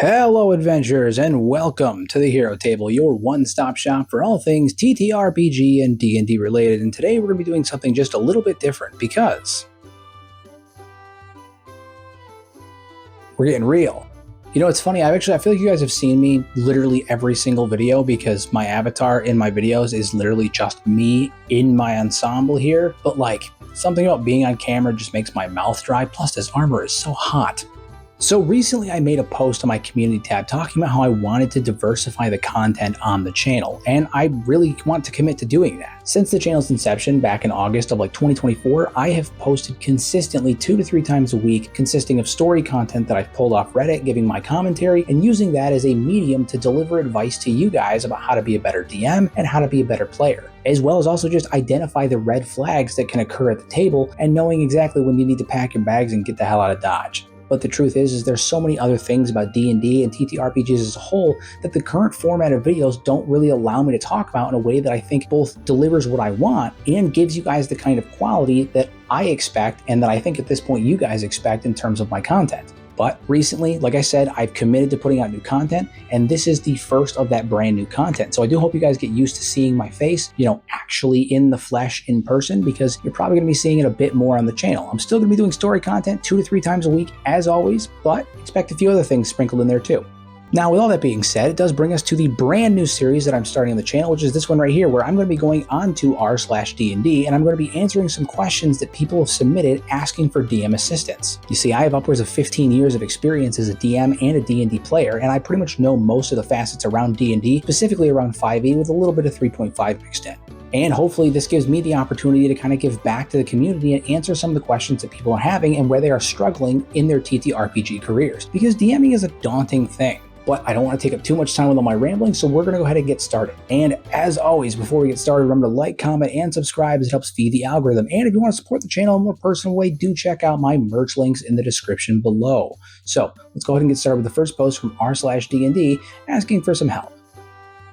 Hello adventurers and welcome to the Hero Table, your one-stop shop for all things TTRPG and D&D related, and today we're going to be doing something just a little bit different because we're getting real. You know, it's funny, I feel like you guys have seen me literally every single video because my avatar in my videos is literally just me in my ensemble here, but like, something about being on camera just makes my mouth dry, plus this armor is so hot. So recently I made a post on my community tab talking about how I wanted to diversify the content on the channel, and I really want to commit to doing that. Since the channel's inception back in August of 2024, I have posted consistently 2 to 3 times a week consisting of story content that I've pulled off Reddit, giving my commentary and using that as a medium to deliver advice to you guys about how to be a better DM and how to be a better player, as well as also just identify the red flags that can occur at the table and knowing exactly when you need to pack your bags and get the hell out of Dodge. But the truth is there's so many other things about D&D and TTRPGs as a whole that the current format of videos don't really allow me to talk about in a way that I think both delivers what I want and gives you guys the kind of quality that I expect and that I think at this point you guys expect in terms of my content. But recently, like I said, I've committed to putting out new content, and this is the first of that brand new content. So I do hope you guys get used to seeing my face, actually in the flesh in person, because you're probably going to be seeing it a bit more on the channel. I'm still going to be doing story content 2 to 3 times a week, as always, but expect a few other things sprinkled in there too. Now, with all that being said, it does bring us to the brand new series that I'm starting on the channel, which is this one right here, where I'm going to be going on to r/D&D, and I'm going to be answering some questions that people have submitted asking for DM assistance. You see, I have upwards of 15 years of experience as a DM and a D&D player, and I pretty much know most of the facets around D&D, specifically around 5e with a little bit of 3.5 mixed in. And hopefully this gives me the opportunity to kind of give back to the community and answer some of the questions that people are having and where they are struggling in their TTRPG careers. Because DMing is a daunting thing. But I don't want to take up too much time with all my rambling, so we're going to go ahead and get started. And as always, before we get started, remember to like, comment, and subscribe as it helps feed the algorithm. And if you want to support the channel in a more personal way, do check out my merch links in the description below. So let's go ahead and get started with the first post from r/D&D asking for some help.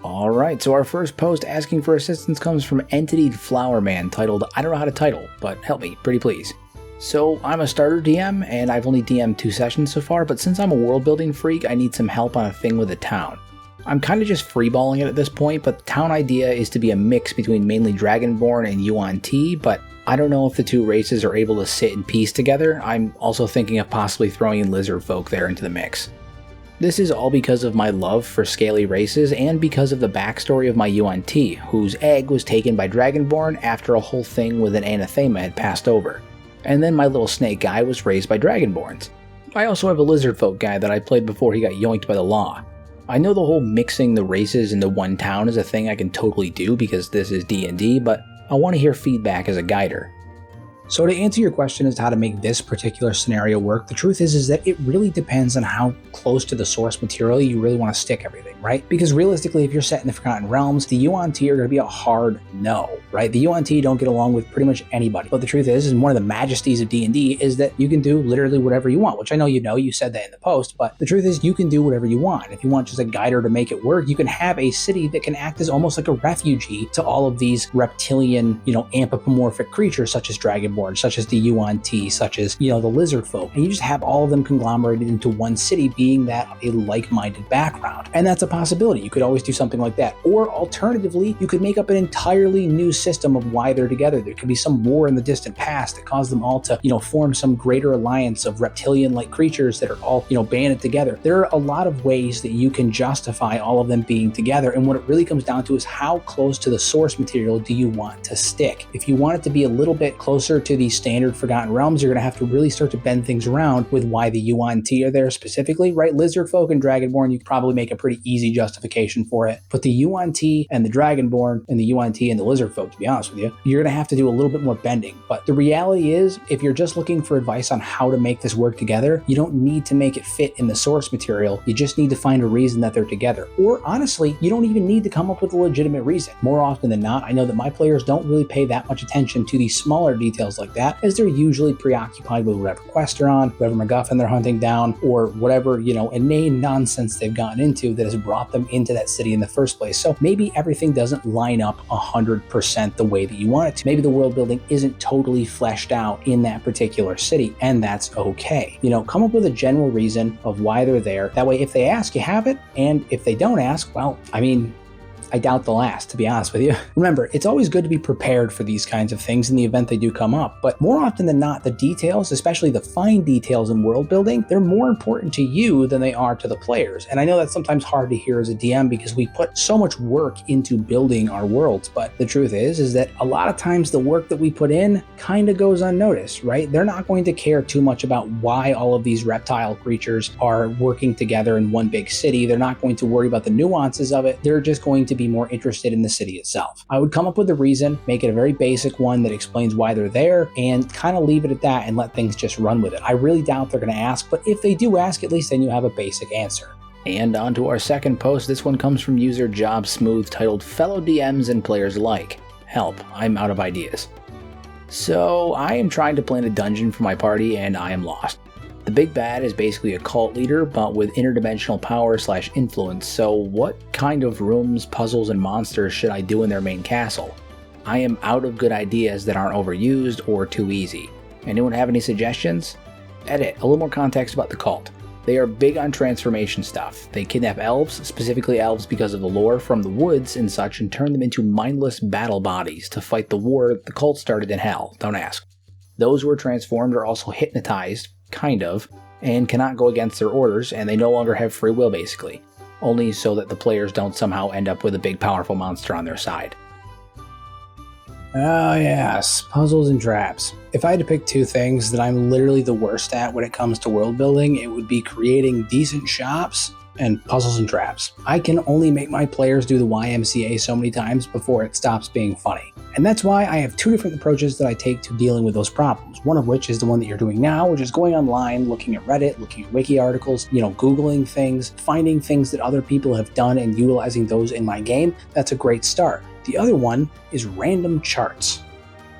Alright, so our first post asking for assistance comes from Entity Flowerman titled, I don't know how to title, but help me, pretty please. So I'm a starter DM, and I've only DM'd 2 sessions so far, but since I'm a world building freak, I need some help on a thing with a town. I'm kind of just freeballing it at this point, but the town idea is to be a mix between mainly Dragonborn and Yuan-Ti, but I don't know if the 2 races are able to sit in peace together. I'm also thinking of possibly throwing in lizard folk there into the mix. This is all because of my love for scaly races and because of the backstory of my Yuan-Ti, whose egg was taken by Dragonborn after a whole thing with an anathema had passed over. And then my little snake guy was raised by Dragonborns. I also have a lizard folk guy that I played before he got yoinked by the law. I know the whole mixing the races into one town is a thing I can totally do because this is D&D, but I want to hear feedback as a guider. So to answer your question as to how to make this particular scenario work, the truth is that it really depends on how close to the source material you really want to stick everything, right? Because realistically, if you're set in the Forgotten Realms, the Yuan-Ti are going to be a hard no, right? The Yuan-Ti don't get along with pretty much anybody. But the truth is one of the majesties of D&D is that you can do literally whatever you want, which I know you said that in the post, but the truth is you can do whatever you want. If you want just a guider to make it work, you can have a city that can act as almost like a refugee to all of these reptilian, anthropomorphic creatures such as Dragonborn, such as the Yuan-Ti, such as, the lizard folk. And you just have all of them conglomerated into one city, being that a like-minded background. And that's a possibility. You could always do something like that. Or alternatively, you could make up an entirely new system of why they're together. There could be some war in the distant past that caused them all to, form some greater alliance of reptilian-like creatures that are all, banded together. There are a lot of ways that you can justify all of them being together. And what it really comes down to is how close to the source material do you want to stick? If you want it to be a little bit closer to the standard Forgotten Realms, you're going to have to really start to bend things around with why the Yuan-Ti are there specifically, right? Lizard folk and Dragonborn, you can probably make a pretty easy justification for it. But the Yuan-Ti and the Dragonborn and the Yuan-Ti and the lizard folk, to be honest with you, you're going to have to do a little bit more bending. But the reality is, if you're just looking for advice on how to make this work together, you don't need to make it fit in the source material. You just need to find a reason that they're together. Or honestly, you don't even need to come up with a legitimate reason. More often than not, I know that my players don't really pay that much attention to these smaller details like that, as they're usually preoccupied with whatever quest they're on, whatever MacGuffin they're hunting down, or whatever, inane nonsense they've gotten into that has brought them into that city in the first place. So maybe everything doesn't line up 100% the way that you want it to. Maybe the world building isn't totally fleshed out in that particular city, and that's okay. Come up with a general reason of why they're there. That way, if they ask, you have it, and if they don't ask, well, I doubt they'll ask, to be honest with you. Remember, it's always good to be prepared for these kinds of things in the event they do come up, but more often than not, the details, especially the fine details in world building, they're more important to you than they are to the players. And I know that's sometimes hard to hear as a DM because we put so much work into building our worlds, but the truth is that a lot of times the work that we put in kind of goes unnoticed, right? They're not going to care too much about why all of these reptile creatures are working together in one big city. They're not going to worry about the nuances of it. They're just going to be more interested in the city itself. I would come up with a reason, make it a very basic one that explains why they're there, and kind of leave it at that and let things just run with it. I really doubt they're going to ask, but if they do ask, at least then you have a basic answer. And on to our second post. This one comes from user JobSmooth, titled Fellow DMs and Players Alike. Help, I'm out of ideas. So I am trying to plan a dungeon for my party and I am lost. The big bad is basically a cult leader, but with interdimensional power / influence, so what kind of rooms, puzzles, and monsters should I do in their main castle? I am out of good ideas that aren't overused or too easy. Anyone have any suggestions? Edit, a little more context about the cult. They are big on transformation stuff. They kidnap elves, specifically elves because of the lore from the woods and such, and turn them into mindless battle bodies to fight the war the cult started in hell, don't ask. Those who are transformed are also hypnotized, kind of, and cannot go against their orders, and they no longer have free will basically, only so that the players don't somehow end up with a big powerful monster on their side. Oh yes, puzzles and traps. If I had to pick two things that I'm literally the worst at when it comes to world building, it would be creating decent shops and puzzles and traps. I can only make my players do the YMCA so many times before it stops being funny. And that's why I have two different approaches that I take to dealing with those problems. One of which is the one that you're doing now, which is going online, looking at Reddit, looking at wiki articles, Googling things, finding things that other people have done and utilizing those in my game. That's a great start. The other one is random charts.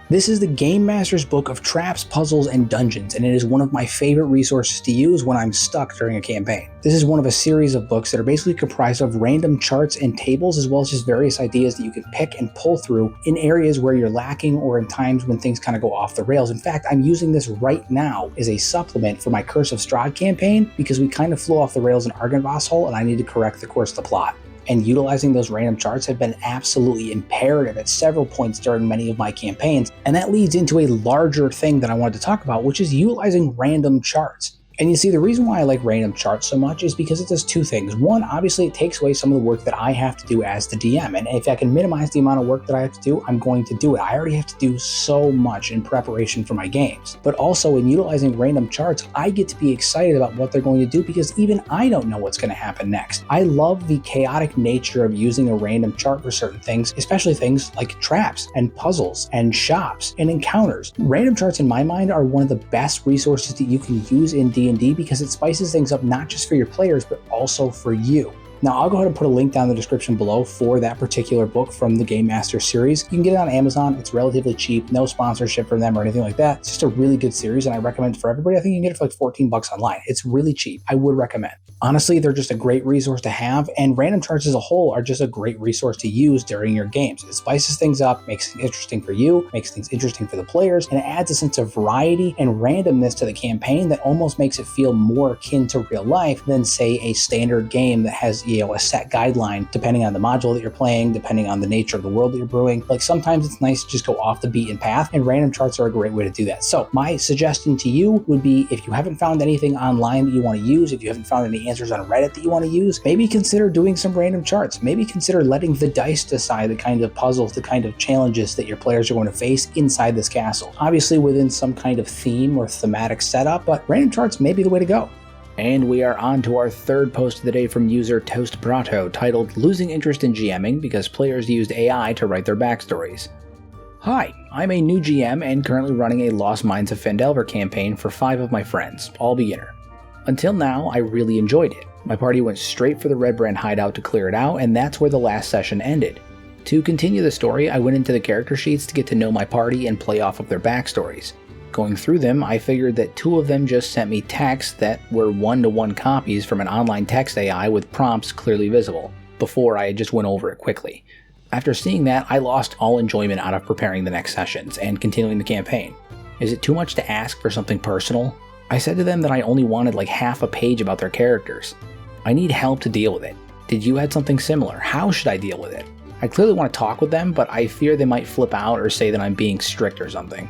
This is the Game Master's book of traps, puzzles, and dungeons, and it is one of my favorite resources to use when I'm stuck during a campaign. This is one of a series of books that are basically comprised of random charts and tables, as well as just various ideas that you can pick and pull through in areas where you're lacking or in times when things kind of go off the rails. In fact, I'm using this right now as a supplement for my Curse of Strahd campaign because we kind of flew off the rails in Argynvoshul and I need to correct the course of the plot. And utilizing those random charts have been absolutely imperative at several points during many of my campaigns. And that leads into a larger thing that I wanted to talk about, which is utilizing random charts. And you see, the reason why I like random charts so much is because it does two things. One, obviously it takes away some of the work that I have to do as the DM. And if I can minimize the amount of work that I have to do, I'm going to do it. I already have to do so much in preparation for my games. But also in utilizing random charts, I get to be excited about what they're going to do because even I don't know what's going to happen next. I love the chaotic nature of using a random chart for certain things, especially things like traps and puzzles and shops and encounters. Random charts in my mind are one of the best resources that you can use in D&D because it spices things up not just for your players, but also for you. Now, I'll go ahead and put a link down in the description below for that particular book from the Game Master series. You can get it on Amazon. It's relatively cheap, no sponsorship from them or anything like that. It's just a really good series, and I recommend it for everybody. I think you can get it for like $14 online. It's really cheap. I would recommend. Honestly, they're just a great resource to have, and random charts as a whole are just a great resource to use during your games. It spices things up, makes things interesting for you, makes things interesting for the players, and it adds a sense of variety and randomness to the campaign that almost makes it feel more akin to real life than, say, a standard game that has, a set guideline depending on the module that you're playing, depending on the nature of the world that you're brewing. Like sometimes it's nice to just go off the beaten path, and random charts are a great way to do that. So my suggestion to you would be, if you haven't found anything online that you want to use, if you haven't found any answers on Reddit that you want to use, maybe consider doing some random charts. Maybe consider letting the dice decide the kind of puzzles, the kind of challenges that your players are going to face inside this castle. Obviously within some kind of theme or thematic setup, but random charts may be the way to go. And we are on to our third post of the day from user Toast Brato, titled Losing Interest in GMing Because Players Used AI to Write Their Backstories. Hi, I'm a new GM and currently running a Lost Mines of Phandelver campaign for 5 of my friends, all beginner. Until now, I really enjoyed it. My party went straight for the Red Brand hideout to clear it out, and that's where the last session ended. To continue the story, I went into the character sheets to get to know my party and play off of their backstories. Going through them, I figured that 2 of them just sent me texts that were one-to-one copies from an online text AI with prompts clearly visible, before I just went over it quickly. After seeing that, I lost all enjoyment out of preparing the next sessions and continuing the campaign. Is it too much to ask for something personal? I said to them that I only wanted like half a page about their characters. I need help to deal with it. Did you had something similar? How should I deal with it? I clearly want to talk with them, but I fear they might flip out or say that I'm being strict or something.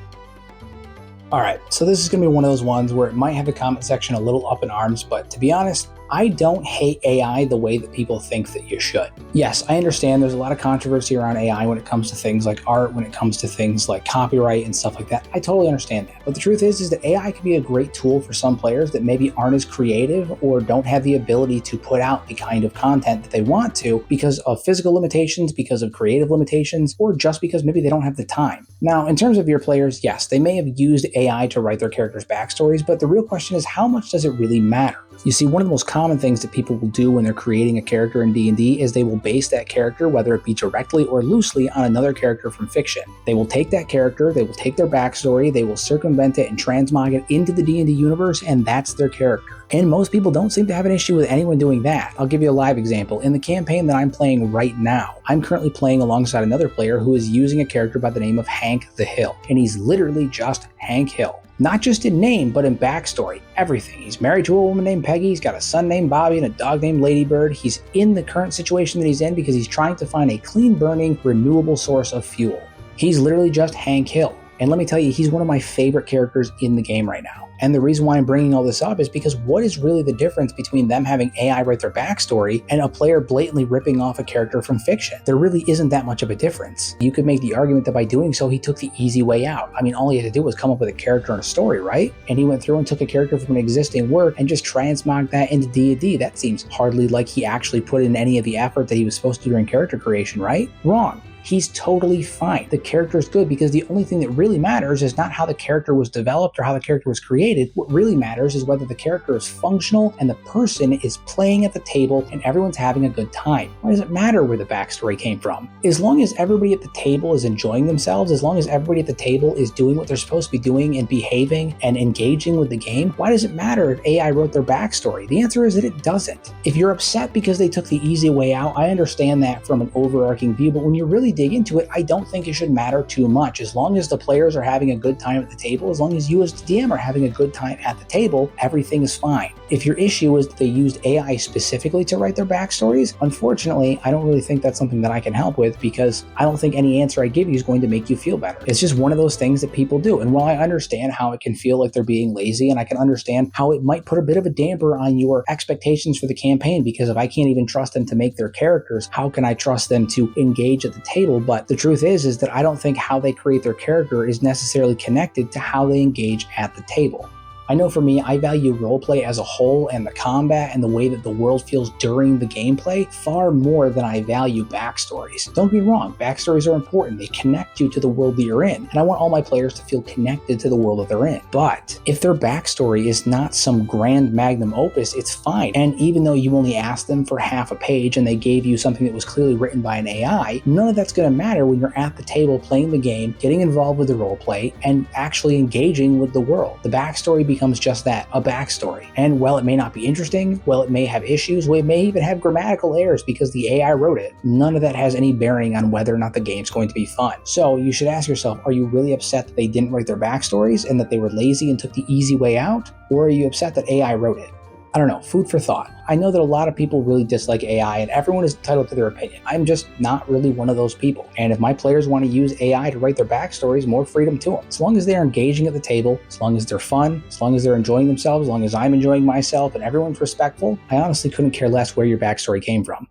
Alright, so this is going to be one of those ones where it might have the comment section a little up in arms, but to be honest, I don't hate AI the way that people think that you should. Yes, I understand there's a lot of controversy around AI when it comes to things like art, when it comes to things like copyright and stuff like that. I totally understand that. But the truth is that AI can be a great tool for some players that maybe aren't as creative or don't have the ability to put out the kind of content that they want to because of physical limitations, because of creative limitations, or just because maybe they don't have the time. Now, in terms of your players, yes, they may have used AI to write their characters' backstories, but the real question is how much does it really matter? You see, one of the most common things that people will do when they're creating a character in D&D is they will base that character, whether it be directly or loosely, on another character from fiction. They will take that character, they will take their backstory, they will circumvent it and transmog it into the D&D universe, and that's their character. And most people don't seem to have an issue with anyone doing that. I'll give you a live example. In the campaign that I'm playing right now, I'm currently playing alongside another player who is using a character by the name of Hank the Hill, and he's literally just Hank Hill. Not just in name, but in backstory. Everything. He's married to a woman named Peggy, he's got a son named Bobby and a dog named Ladybird. He's in the current situation that he's in because he's trying to find a clean-burning, renewable source of fuel. He's literally just Hank Hill. And let me tell you, he's one of my favorite characters in the game right now. And the reason why I'm bringing all this up is because what is really the difference between them having AI write their backstory and a player blatantly ripping off a character from fiction? There really isn't that much of a difference. You could make the argument that by doing so, he took the easy way out. I mean, all he had to do was come up with a character and a story, right? And he went through and took a character from an existing work and just transmogged that into D&D. That seems hardly like he actually put in any of the effort that he was supposed to during character creation, right? Wrong. He's totally fine. The character is good because the only thing that really matters is not how the character was developed or how the character was created. What really matters is whether the character is functional and the person is playing at the table and everyone's having a good time. Why does it matter where the backstory came from? As long as everybody at the table is enjoying themselves, as long as everybody at the table is doing what they're supposed to be doing and behaving and engaging with the game, why does it matter if AI wrote their backstory? The answer is that it doesn't. If you're upset because they took the easy way out, I understand that from an overarching view, but when you really dig into it, I don't think it should matter too much. As long as the players are having a good time at the table, as long as you as the DM are having a good time at the table, everything is fine. If your issue is that they used AI specifically to write their backstories, unfortunately, I don't really think that's something that I can help with because I don't think any answer I give you is going to make you feel better. It's just one of those things that people do. And while I understand how it can feel like they're being lazy, and I can understand how it might put a bit of a damper on your expectations for the campaign, because if I can't even trust them to make their characters, how can I trust them to engage at the table? But the truth is that I don't think how they create their character is necessarily connected to how they engage at the table. I know for me, I value roleplay as a whole and the combat and the way that the world feels during the gameplay far more than I value backstories. Don't get me wrong, backstories are important. They connect you to the world that you're in, and I want all my players to feel connected to the world that they're in. But if their backstory is not some grand magnum opus, it's fine. And even though you only asked them for half a page and they gave you something that was clearly written by an AI, none of that's going to matter when you're at the table playing the game, getting involved with the roleplay, and actually engaging with the world. The backstory becomes just that, a backstory. And while it may not be interesting, while it may have issues, while it may even have grammatical errors because the AI wrote it, none of that has any bearing on whether or not the game's going to be fun. So you should ask yourself, are you really upset that they didn't write their backstories and that they were lazy and took the easy way out? Or are you upset that AI wrote it? I don't know, food for thought. I know that a lot of people really dislike AI and everyone is entitled to their opinion. I'm just not really one of those people. And if my players want to use AI to write their backstories, more freedom to them. As long as they're engaging at the table, as long as they're fun, as long as they're enjoying themselves, as long as I'm enjoying myself and everyone's respectful, I honestly couldn't care less where your backstory came from.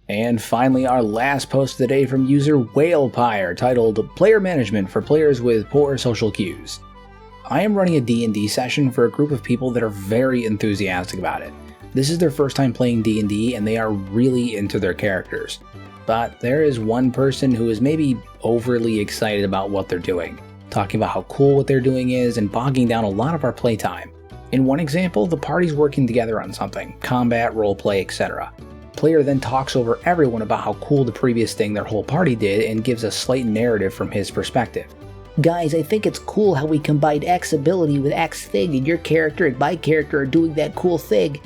And finally, our last post of the day from user Whalepire, titled Player Management for Players with Poor Social Cues. I am running a D&D session for a group of people that are very enthusiastic about it. This is their first time playing D&D and they are really into their characters. But there is one person who is maybe overly excited about what they're doing, talking about how cool what they're doing is and bogging down a lot of our playtime. In one example, the party's working together on something, combat, roleplay, etc. Player then talks over everyone about how cool the previous thing their whole party did and gives a slight narrative from his perspective. Guys, I think it's cool how we combined X ability with X thing, and your character and my character are doing that cool thing.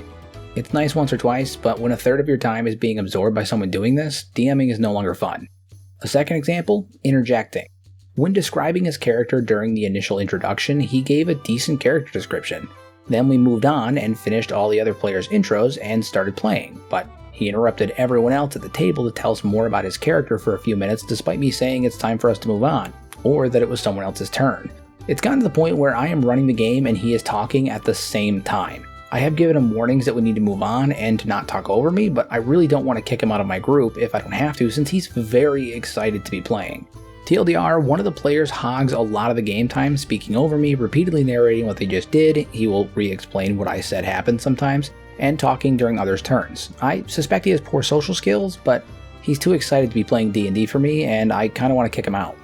It's nice once or twice, but when a third of your time is being absorbed by someone doing this, DMing is no longer fun. A second example, interjecting. When describing his character during the initial introduction, he gave a decent character description. Then we moved on and finished all the other players' intros and started playing, but he interrupted everyone else at the table to tell us more about his character for a few minutes despite me saying it's time for us to move on, or that it was someone else's turn. It's gotten to the point where I am running the game and he is talking at the same time. I have given him warnings that we need to move on and to not talk over me, but I really don't want to kick him out of my group if I don't have to, since he's very excited to be playing. TLDR, one of the players hogs a lot of the game time, speaking over me, repeatedly narrating what they just did. He will re-explain what I said happened sometimes, and talking during others' turns. I suspect he has poor social skills, but he's too excited to be playing D&D for me, and I kind of want to kick him out.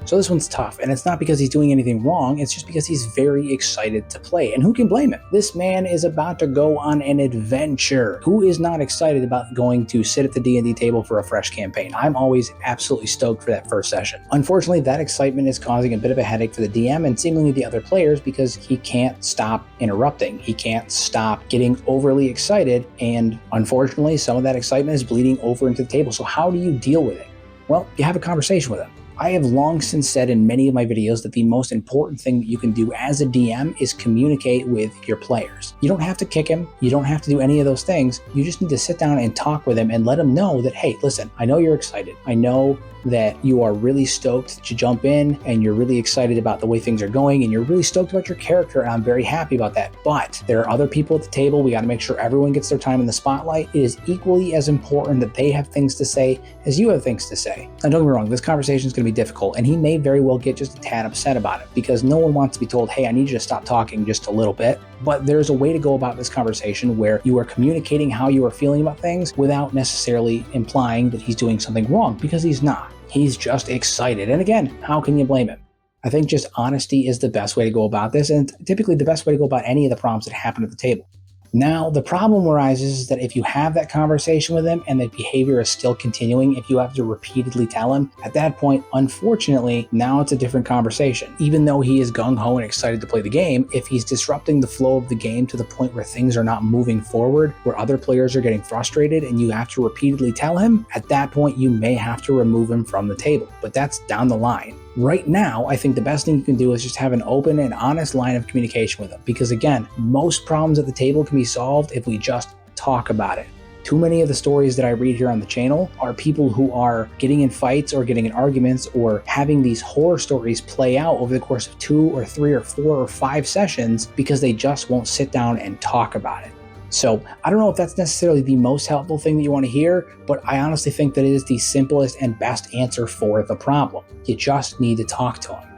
So this one's tough, and it's not because he's doing anything wrong, it's just because he's very excited to play, and who can blame him? This man is about to go on an adventure. Who is not excited about going to sit at the D&D table for a fresh campaign? I'm always absolutely stoked for that first session. Unfortunately, that excitement is causing a bit of a headache for the DM and seemingly the other players because he can't stop interrupting. He can't stop getting overly excited, and unfortunately, some of that excitement is bleeding over into the table. So how do you deal with it? Well, you have a conversation with him. I have long since said in many of my videos that the most important thing that you can do as a DM is communicate with your players. You don't have to kick him. You don't have to do any of those things. You just need to sit down and talk with him and let him know that, hey, listen, I know you're excited. I know that you are really stoked to jump in and you're really excited about the way things are going and you're really stoked about your character, and I'm very happy about that. But there are other people at the table. We got to make sure everyone gets their time in the spotlight. It is equally as important that they have things to say as you have things to say. Now, don't get me wrong, this conversation is going to be difficult, and he may very well get just a tad upset about it because no one wants to be told, hey, I need you to stop talking just a little bit. But there's a way to go about this conversation where you are communicating how you are feeling about things without necessarily implying that he's doing something wrong, because he's not. He's just excited. And again, how can you blame him? I think just honesty is the best way to go about this, and typically the best way to go about any of the problems that happen at the table. Now, the problem arises is that if you have that conversation with him and the behavior is still continuing, if you have to repeatedly tell him, at that point, unfortunately, now it's a different conversation. Even though he is gung-ho and excited to play the game, if he's disrupting the flow of the game to the point where things are not moving forward, where other players are getting frustrated and you have to repeatedly tell him, at that point, you may have to remove him from the table. But that's down the line. Right now, I think the best thing you can do is just have an open and honest line of communication with them. Because again, most problems at the table can be solved if we just talk about it. Too many of the stories that I read here on the channel are people who are getting in fights or getting in arguments or having these horror stories play out over the course of 2 or 3 or 4 or 5 sessions because they just won't sit down and talk about it. So I don't know if that's necessarily the most helpful thing that you want to hear, but I honestly think that it is the simplest and best answer for the problem. You just need to talk to him.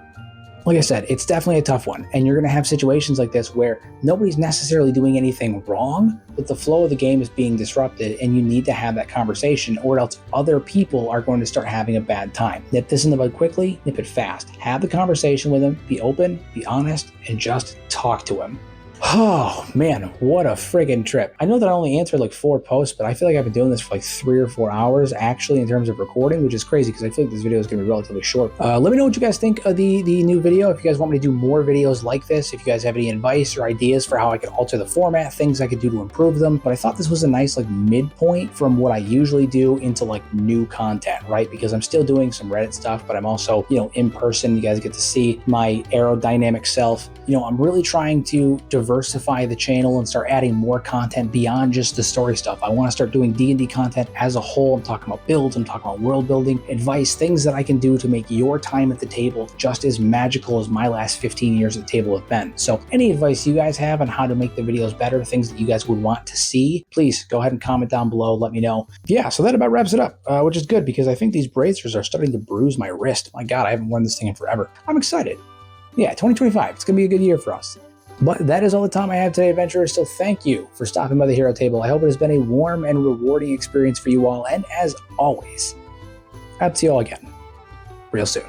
Like I said, it's definitely a tough one, and you're going to have situations like this where nobody's necessarily doing anything wrong, but the flow of the game is being disrupted, and you need to have that conversation, or else other people are going to start having a bad time. Nip this in the bud quickly, nip it fast. Have the conversation with him, be open, be honest, and just talk to him. Oh man, what a friggin' trip. I know that I only answered like 4 posts, but I feel like I've been doing this for like 3 or 4 hours actually in terms of recording, which is crazy because I feel like this video is going to be relatively short. Let me know what you guys think of the new video. If you guys want me to do more videos like this, if you guys have any advice or ideas for how I could alter the format, things I could do to improve them. But I thought this was a nice like midpoint from what I usually do into like new content, right? Because I'm still doing some Reddit stuff, but I'm also, in person. You guys get to see my aerodynamic self. I'm really trying to diversify the channel and start adding more content beyond just the story stuff. I want to start doing D&D content as a whole. I'm talking about builds, I'm talking about world building, advice, things that I can do to make your time at the table just as magical as my last 15 years at the table have been. So any advice you guys have on how to make the videos better, things that you guys would want to see, please go ahead and comment down below. Let me know. Yeah, so that about wraps it up, which is good because I think these bracers are starting to bruise my wrist. My God, I haven't worn this thing in forever. I'm excited. Yeah, 2025, it's going to be a good year for us. But that is all the time I have today, adventurers, so thank you for stopping by the Hero Table. I hope it has been a warm and rewarding experience for you all, and as always, I'll see you all again real soon.